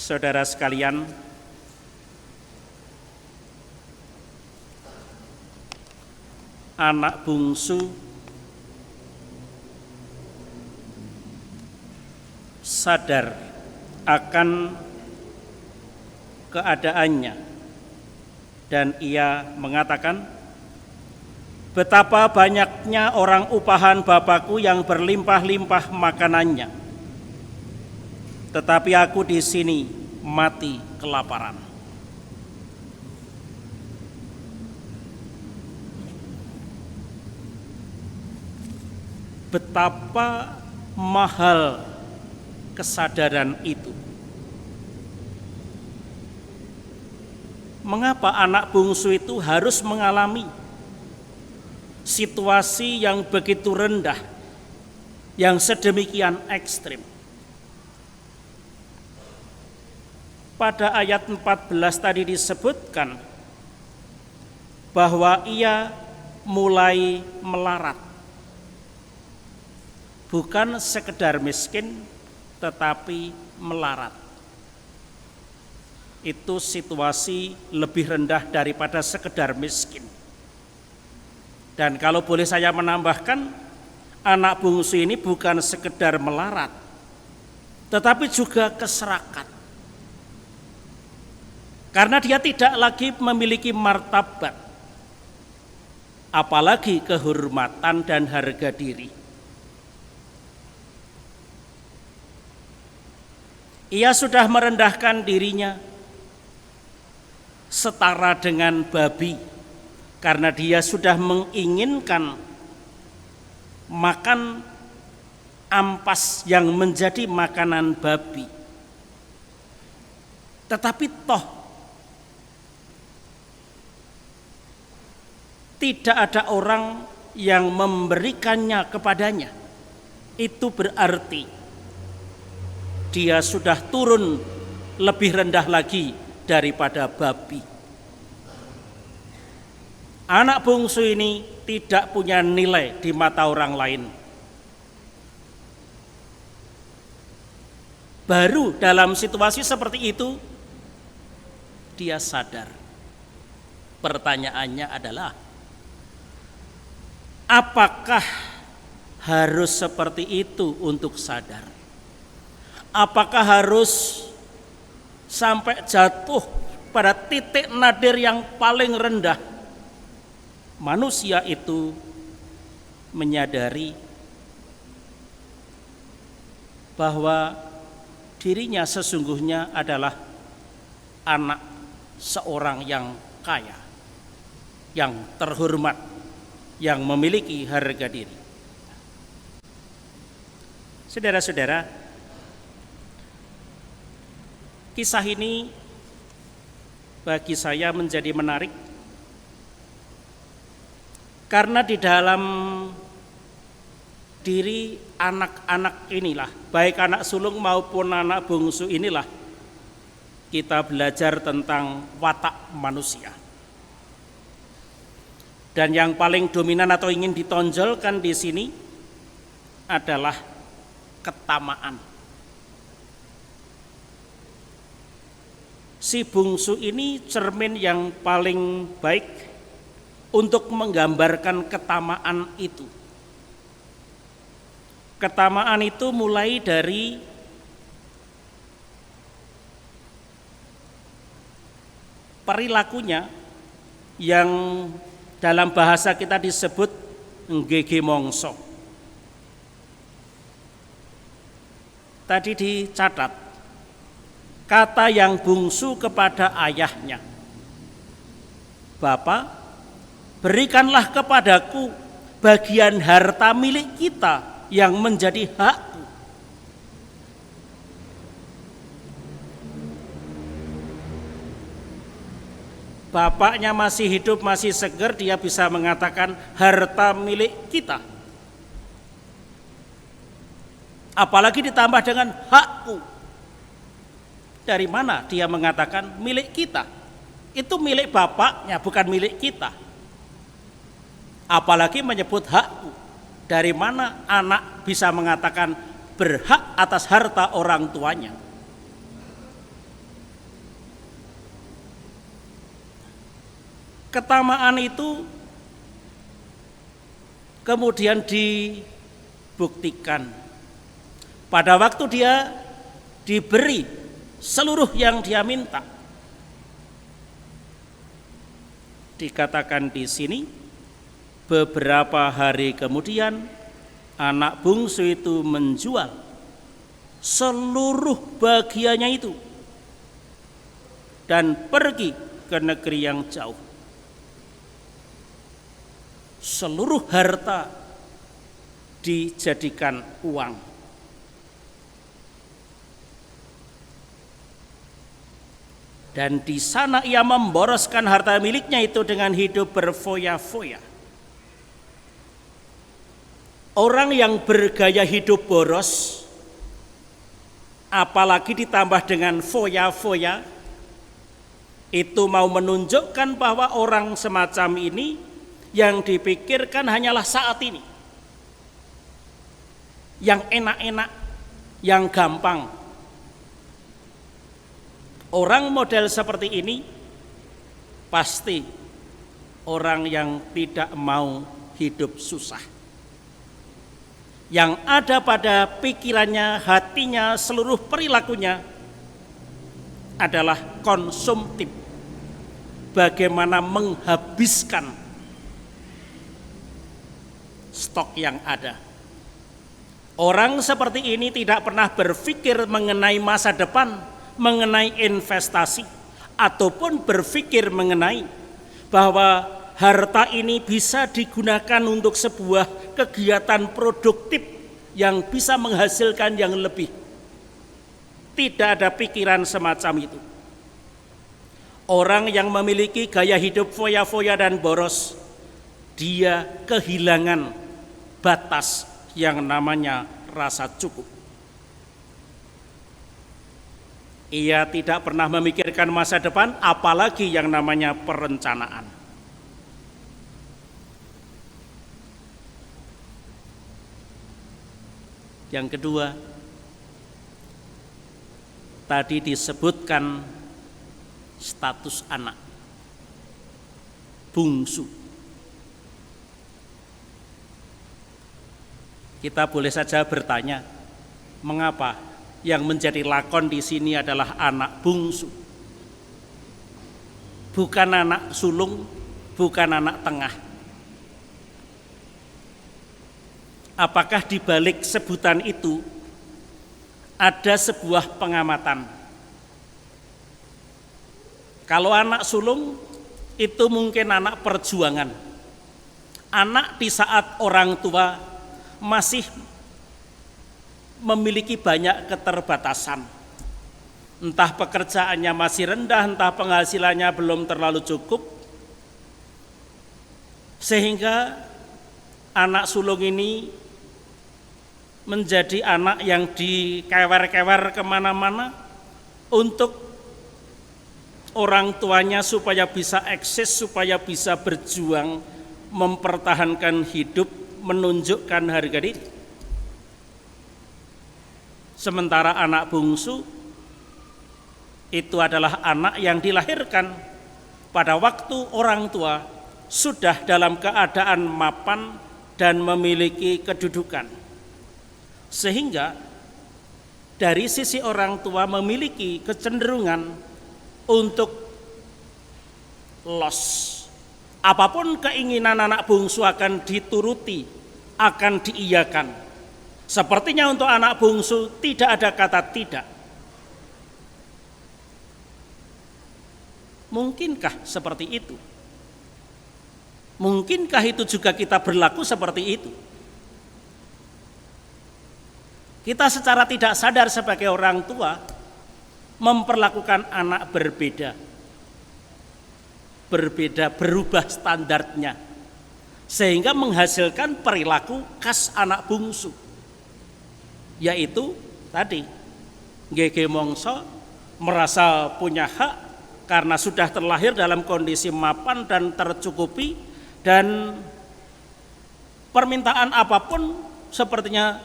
Saudara sekalian, anak bungsu sadar akan keadaannya dan ia mengatakan, betapa banyaknya orang upahan Bapakku yang berlimpah-limpah makanannya, tetapi aku di sini mati kelaparan. Betapa mahal kesadaran itu. Mengapa anak bungsu itu harus mengalami situasi yang begitu rendah, yang sedemikian ekstrim? Pada ayat 14 tadi disebutkan bahwa ia mulai melarat. Bukan sekedar miskin, tetapi melarat. Itu situasi lebih rendah daripada sekedar miskin. Dan kalau boleh saya menambahkan, anak bungsu ini bukan sekedar melarat, tetapi juga keserakat. Karena dia tidak lagi memiliki martabat, apalagi kehormatan dan harga diri. Ia sudah merendahkan dirinya setara dengan babi, karena dia sudah menginginkan makan ampas yang menjadi makanan babi. Tetapi toh tidak ada orang yang memberikannya kepadanya. Itu berarti dia sudah turun lebih rendah lagi daripada babi. Anak bungsu ini tidak punya nilai di mata orang lain. Baru dalam situasi seperti itu dia sadar. Pertanyaannya adalah, apakah harus seperti itu untuk sadar? Apakah harus sampai jatuh pada titik nadir yang paling rendah? Manusia itu menyadari bahwa dirinya sesungguhnya adalah anak seorang yang kaya, yang terhormat, yang memiliki harga diri. Saudara-saudara, kisah ini bagi saya menjadi menarik karena di dalam diri anak-anak inilah, baik anak sulung maupun anak bungsu inilah, kita belajar tentang watak manusia. Dan yang paling dominan atau ingin ditonjolkan di sini adalah ketamaan. Si bungsu ini cermin yang paling baik untuk menggambarkan ketamaan itu. Ketamaan itu mulai dari perilakunya yang dalam bahasa kita disebut nggege mongso. Tadi dicatat, kata yang bungsu kepada ayahnya, Bapak, berikanlah kepadaku bagian harta milik kita yang menjadi hakku. Bapaknya masih hidup, masih segar, dia bisa mengatakan harta milik kita. Apalagi ditambah dengan hakku. Dari mana dia mengatakan milik kita? Itu milik bapaknya, bukan milik kita. Apalagi menyebut hakku. Dari mana anak bisa mengatakan berhak atas harta orang tuanya? Ketamaan itu kemudian dibuktikan pada waktu dia diberi seluruh yang dia minta. Dikatakan di sini, beberapa hari kemudian anak bungsu itu menjual seluruh bagiannya itu dan pergi ke negeri yang jauh. Seluruh harta dijadikan uang. Dan di sana ia memboroskan harta miliknya itu dengan hidup berfoya-foya. Orang yang bergaya hidup boros, apalagi ditambah dengan foya-foya, itu mau menunjukkan bahwa orang semacam ini yang dipikirkan hanyalah saat ini, yang enak-enak, yang gampang. Orang model seperti ini pasti orang yang tidak mau hidup susah, yang ada pada pikirannya, hatinya, seluruh perilakunya adalah konsumtif, bagaimana menghabiskan stok yang ada. Orang seperti ini tidak pernah berpikir mengenai masa depan, mengenai investasi, ataupun berpikir mengenai bahwa harta ini bisa digunakan untuk sebuah kegiatan produktif yang bisa menghasilkan yang lebih. Tidak ada pikiran semacam itu. Orang yang memiliki gaya hidup foya-foya dan boros, dia kehilangan batas yang namanya rasa cukup. Ia tidak pernah memikirkan masa depan, apalagi yang namanya perencanaan. Yang kedua, tadi disebutkan status anak bungsu. Kita boleh saja bertanya, mengapa yang menjadi lakon di sini adalah anak bungsu? Bukan anak sulung, bukan anak tengah. Apakah di balik sebutan itu ada sebuah pengamatan? Kalau anak sulung itu mungkin anak perjuangan. Anak di saat orang tua masih memiliki banyak keterbatasan. Entah pekerjaannya masih rendah, entah penghasilannya belum terlalu cukup, sehingga anak sulung ini menjadi anak yang dikewer-kewer kemana-mana untuk orang tuanya supaya bisa eksis, supaya bisa berjuang mempertahankan hidup, menunjukkan harga diri. Sementara anak bungsu itu adalah anak yang dilahirkan pada waktu orang tua sudah dalam keadaan mapan dan memiliki kedudukan, sehingga dari sisi orang tua memiliki kecenderungan untuk loss. Apapun keinginan anak bungsu akan dituruti, akan diiyakan. Sepertinya untuk anak bungsu tidak ada kata tidak. Mungkinkah seperti itu? Mungkinkah itu juga kita berlaku seperti itu? Kita secara tidak sadar sebagai orang tua memperlakukan anak berbeda, berubah standarnya, sehingga menghasilkan perilaku khas anak bungsu, yaitu tadi gege mongso merasa punya hak karena sudah terlahir dalam kondisi mapan dan tercukupi, dan permintaan apapun sepertinya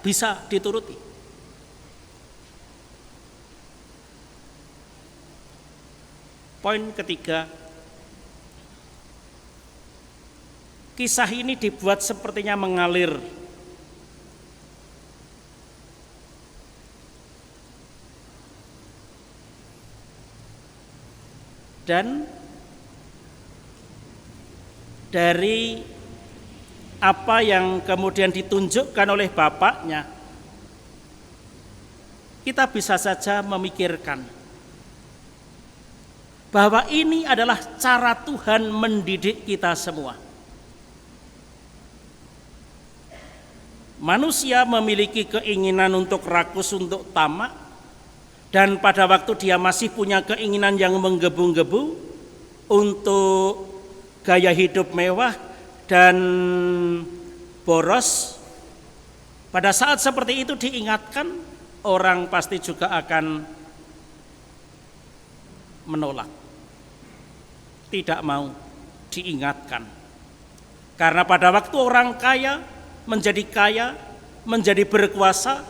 bisa dituruti. Poin ketiga, kisah ini dibuat sepertinya mengalir. Dan dari apa yang kemudian ditunjukkan oleh bapaknya, kita bisa saja memikirkan bahwa ini adalah cara Tuhan mendidik kita semua. Manusia memiliki keinginan untuk rakus, untuk tamak, dan pada waktu dia masih punya keinginan yang menggebu-gebu untuk gaya hidup mewah dan boros, pada saat seperti itu diingatkan, orang pasti juga akan menolak, tidak mau diingatkan. Karena pada waktu orang kaya, menjadi berkuasa,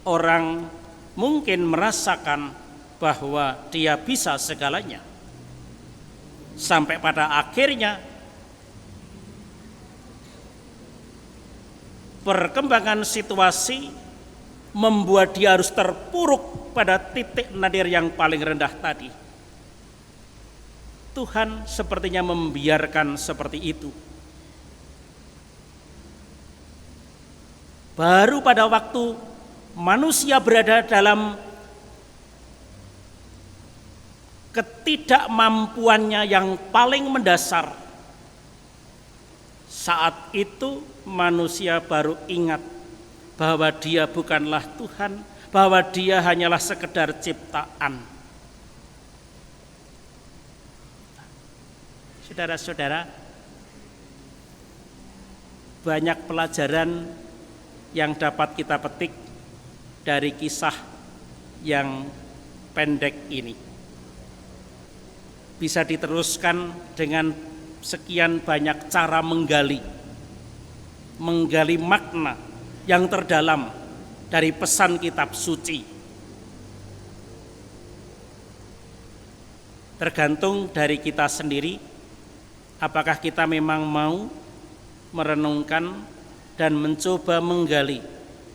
orang mungkin merasakan bahwa dia bisa segalanya. Sampai pada akhirnya perkembangan situasi membuat dia harus terpuruk pada titik nadir yang paling rendah tadi. Tuhan sepertinya membiarkan seperti itu. Baru pada waktu manusia berada dalam ketidakmampuannya yang paling mendasar, saat itu manusia baru ingat bahwa dia bukanlah Tuhan, bahwa dia hanyalah sekedar ciptaan. Saudara-saudara, banyak pelajaran yang dapat kita petik dari kisah yang pendek ini. Bisa diteruskan dengan sekian banyak cara menggali makna yang terdalam dari pesan kitab suci. Tergantung dari kita sendiri, apakah kita memang mau merenungkan dan mencoba menggali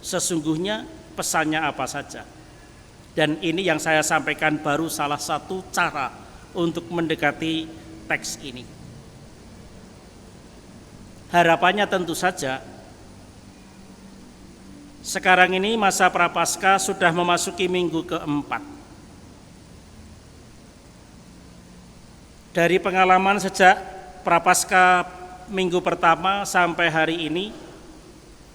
sesungguhnya pesannya apa saja. Dan ini yang saya sampaikan baru salah satu cara untuk mendekati teks ini. Harapannya tentu saja sekarang ini masa Prapaskah sudah memasuki minggu keempat. Dari pengalaman sejak Prapaskah minggu pertama sampai hari ini,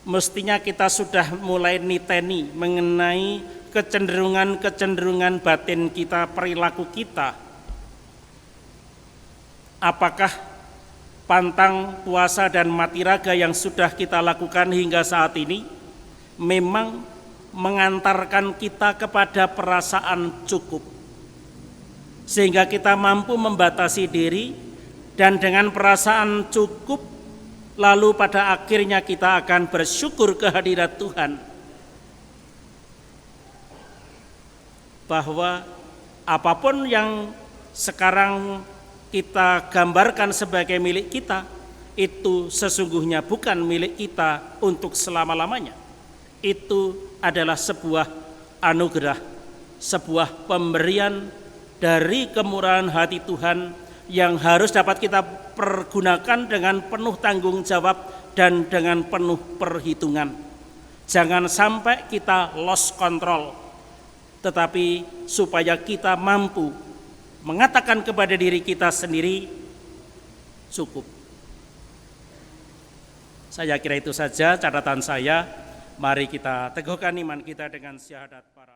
mestinya kita sudah mulai niteni mengenai kecenderungan batin kita, perilaku kita. Apakah pantang puasa dan mati raga yang sudah kita lakukan hingga saat ini memang mengantarkan kita kepada perasaan cukup, sehingga kita mampu membatasi diri, dan dengan perasaan cukup lalu pada akhirnya kita akan bersyukur kehadirat Tuhan bahwa apapun yang sekarang kita gambarkan sebagai milik kita, itu sesungguhnya bukan milik kita untuk selama-lamanya. Itu adalah sebuah anugerah, sebuah pemberian dari kemurahan hati Tuhan yang harus dapat kita pergunakan dengan penuh tanggung jawab dan dengan penuh perhitungan. Jangan sampai kita lost control, tetapi supaya kita mampu mengatakan kepada diri kita sendiri, cukup. Saya kira itu saja catatan saya. Mari kita teguhkan iman kita dengan syahadat para